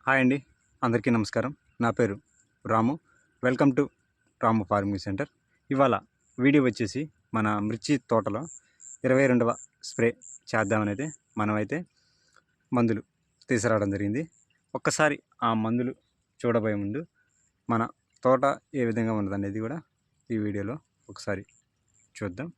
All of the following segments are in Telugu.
హాయ్ అండి, అందరికీ నమస్కారం. నా పేరు Ramu. Welcome to Ramu farming center. ఇవాళ వీడియో వచ్చేసి మన మిర్చి తోటలో 22వ స్ప్రే చేద్దామని అయితే మనమైతే మందులు తీసుకురావడం జరిగింది. ఒక్కసారి ఆ మందులు చూడబోయే ముందు మన తోట ఏ విధంగా ఉన్నదనేది కూడా ఈ వీడియోలో ఒకసారి చూద్దాం.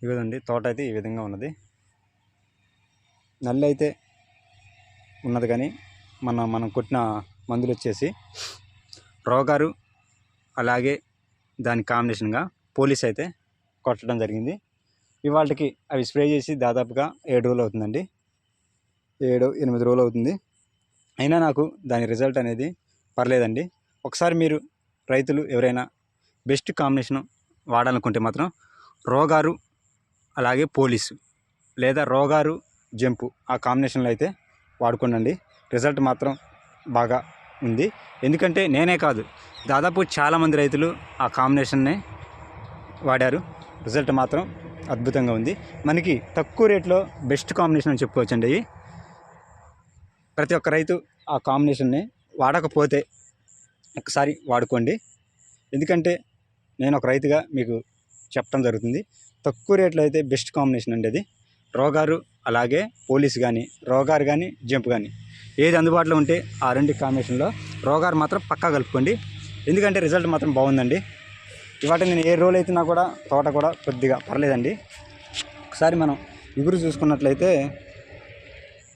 ఇవ్వదండి, తోట అయితే ఈ విధంగా ఉన్నది. నల్లి అయితే ఉన్నది, కానీ మనం కొట్టిన మందులు వచ్చేసి రోగారు, అలాగే దాని కాంబినేషన్గా పోలీస్ అయితే కొట్టడం జరిగింది. ఇవాళకి అవి స్ప్రే చేసి దాదాపుగా 7 రోజులు అవుతుందండి. 7-8 రోజులు అవుతుంది. అయినా నాకు దాని రిజల్ట్ అనేది పర్లేదండి. ఒకసారి మీరు రైతులు ఎవరైనా బెస్ట్ కాంబినేషన్ వాడాలనుకుంటే మాత్రం రోగారు, అలాగే పోలీసు లేదా రోగారు జంపు ఆ కాంబినేషన్లో అయితే వాడుకోండి. రిజల్ట్ మాత్రం బాగా ఉంది. ఎందుకంటే నేనే కాదు, దాదాపు చాలామంది రైతులు ఆ కాంబినేషన్నే వాడారు. రిజల్ట్ మాత్రం అద్భుతంగా ఉంది. మనకి తక్కువ రేట్లో బెస్ట్ కాంబినేషన్ అని చెప్పుకోవచ్చండి. ప్రతి ఒక్క రైతు ఆ కాంబినేషన్ని వాడకపోతే ఒకసారి వాడుకోండి. ఎందుకంటే నేను ఒక రైతుగా మీకు చెప్పడం జరుగుతుంది. తక్కువ రేట్లో అయితే బెస్ట్ కాంబినేషన్ అండి అది. రోగారు అలాగే పోలీస్ కానీ, రోగారు కానీ, జంప్ కానీ ఏది అందుబాటులో ఉంటే ఆ రెండు కాంబినేషన్లో రోగారు మాత్రం పక్కా కలుపుకోండి. ఎందుకంటే రిజల్ట్ మాత్రం బాగుందండి. ఇవాటి నేను 7 రోజులు అవుతున్నా కూడా తోట కూడా కొద్దిగా పర్లేదండి. ఒకసారి మనం ఇగురు చూసుకున్నట్లయితే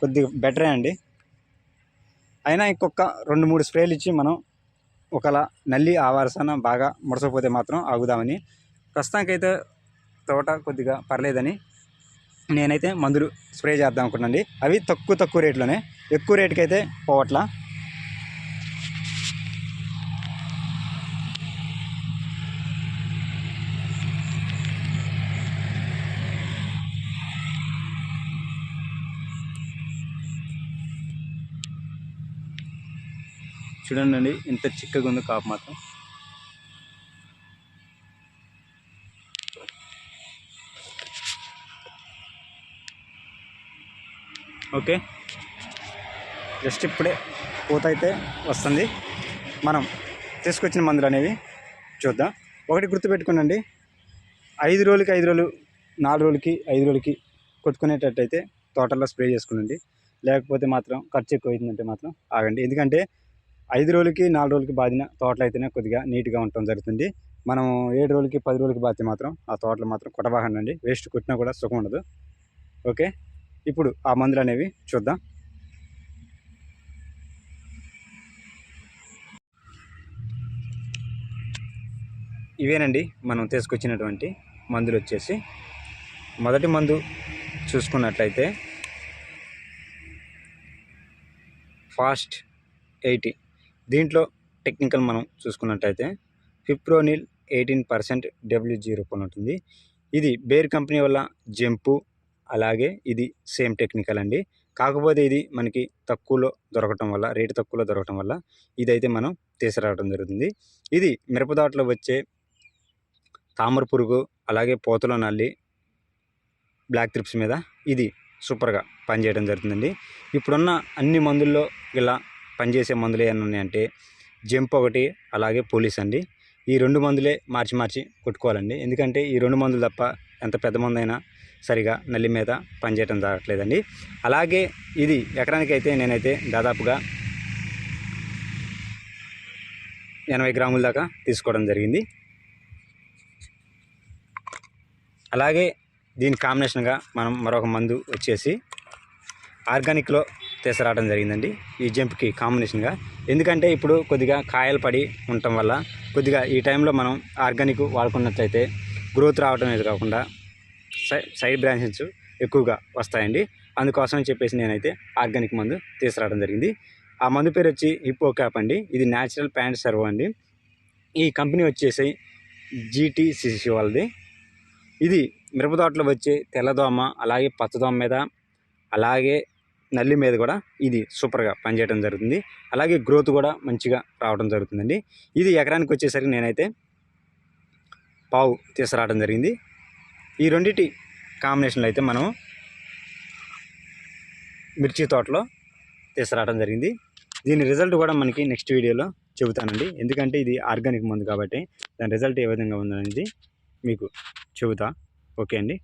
కొద్దిగా బెటరే అండి. అయినా ఇంకొక 2-3 స్ప్రేలు ఇచ్చి మనం ఒకలా నల్లి ఆవారసన బాగా ముడసపోతే మాత్రం ఆగుదామని. ప్రస్తుతానికైతే తోట కొద్దిగా పర్లేదని నేనైతే మందులు స్ప్రే చేద్దాం అనుకున్నాండి. అవి తక్కువ రేట్లోనే, ఎక్కువ రేటుకి అయితే పోవట్లా. చూడండి, ఇంత చిక్కగా ఉంది కాపు మాత్రం. ఓకే, జస్ట్ ఇప్పుడే పూత అయితే వస్తుంది. మనం తీసుకొచ్చిన మందులు అనేవి చూద్దాం. ఒకటి గుర్తుపెట్టుకోనండి, 5 రోజులకి 5 రోజులు, 4 రోజులకి 5 రోజులకి కొట్టుకునేటట్టయితే తోటల్లో స్ప్రే చేసుకునండి. లేకపోతే మాత్రం ఖర్చు ఎక్కువ అవుతుందంటే మాత్రం ఆగండి. ఎందుకంటే 5 రోజులకి 4 రోజులకి బాదిన తోటలు అయితేనే కొద్దిగా నీట్గా ఉండటం జరుగుతుంది. మనం 7 రోజులకి 10 రోజులకి బాధితే మాత్రం ఆ తోటలు మాత్రం కొట్టబాకండి. వేస్ట్ కొట్టినా కూడా సుఖం ఉండదు. ఓకే, ఇప్పుడు ఆ మందులు అనేవి చూద్దాం. ఇవేనండి మనం తీసుకొచ్చినటువంటి మందులు వచ్చేసి. మొదటి మందు చూసుకున్నట్లయితే ఫాస్ట్ 80. దీంట్లో టెక్నికల్ మనం చూసుకున్నట్లయితే ఫిప్రోనిల్ 18% WG రూపంలో ఉంటుంది. ఇది బేర్ కంపెనీ వల్ల జంపు, అలాగే ఇది సేమ్ టెక్నికల్ అండి. కాకపోతే ఇది మనకి తక్కువలో దొరకటం వల్ల, రేటు తక్కువలో దొరకటం వల్ల ఇదైతే మనం తీసుకురావడం జరుగుతుంది. ఇది మిరపదాట్లో వచ్చే తామర పురుగు, అలాగే పోతలో నల్లి, బ్లాక్ త్రిప్స్ మీద ఇది సూపర్గా పనిచేయడం జరుగుతుందండి. ఇప్పుడున్న అన్ని మందుల్లో ఇలా పనిచేసే మందులు ఏమైనా ఉన్నాయంటే జంప్ ఒకటి, అలాగే పోలీస్ అండి. ఈ 2 మందులే మార్చి కొట్టుకోవాలండి. ఎందుకంటే ఈ 2 మందులు తప్ప ఎంత పెద్ద మందు అయినా సరిగా నల్లి మీద పనిచేయడం జరగట్లేదండి. అలాగే ఇది ఎకరానికి అయితే నేనైతే దాదాపుగా 80 గ్రాముల దాకా తీసుకోవడం జరిగింది. అలాగే దీని కాంబినేషన్గా మనం మరొక మందు వచ్చేసి ఆర్గానిక్లో తీసుకురావడం జరిగిందండి ఈ జంప్కి కాంబినేషన్గా. ఎందుకంటే ఇప్పుడు కొద్దిగా కాయలు పడి ఉండటం వల్ల కొద్దిగా ఈ టైంలో మనం ఆర్గానిక్ వాడుకున్నట్లయితే గ్రోత్ రావడం అనేది కాకుండా సైడ్ బ్రాంచెస్ ఎక్కువగా వస్తాయండి. అందుకోసం చెప్పేసి నేనైతే ఆర్గానిక్ మందు తీసుకురావడం జరిగింది. ఆ మందు పేరు వచ్చి హిప్పోక్యాప్ అండి. ఇది న్యాచురల్ ప్లాంట్ సర్వో అండి. ఈ కంపెనీ వచ్చేసి GTCC వాళ్ళది. ఇది మిరపతోటలో వచ్చే తెల్లదోమ, అలాగే పచ్చదోమ మీద, అలాగే నల్లి మీద కూడా ఇది సూపర్గా పనిచేయడం జరుగుతుంది. అలాగే గ్రోత్ కూడా మంచిగా రావడం జరుగుతుందండి. ఇది ఎకరానికి వచ్చేసరికి నేనైతే పావు తీసుకురావడం జరిగింది. ఈ రెండింటి కాంబినేషన్లో అయితే మనం మిర్చి తోటలో తీసుకురావడం జరిగింది. దీని రిజల్ట్ కూడా మనకి నెక్స్ట్ వీడియోలో చెబుతానండి. ఎందుకంటే ఇది ఆర్గానిక్ మందు కాబట్టి దాని రిజల్ట్ ఏ విధంగా ఉందనేది మీకు చెబుతా. ఓకే అండి.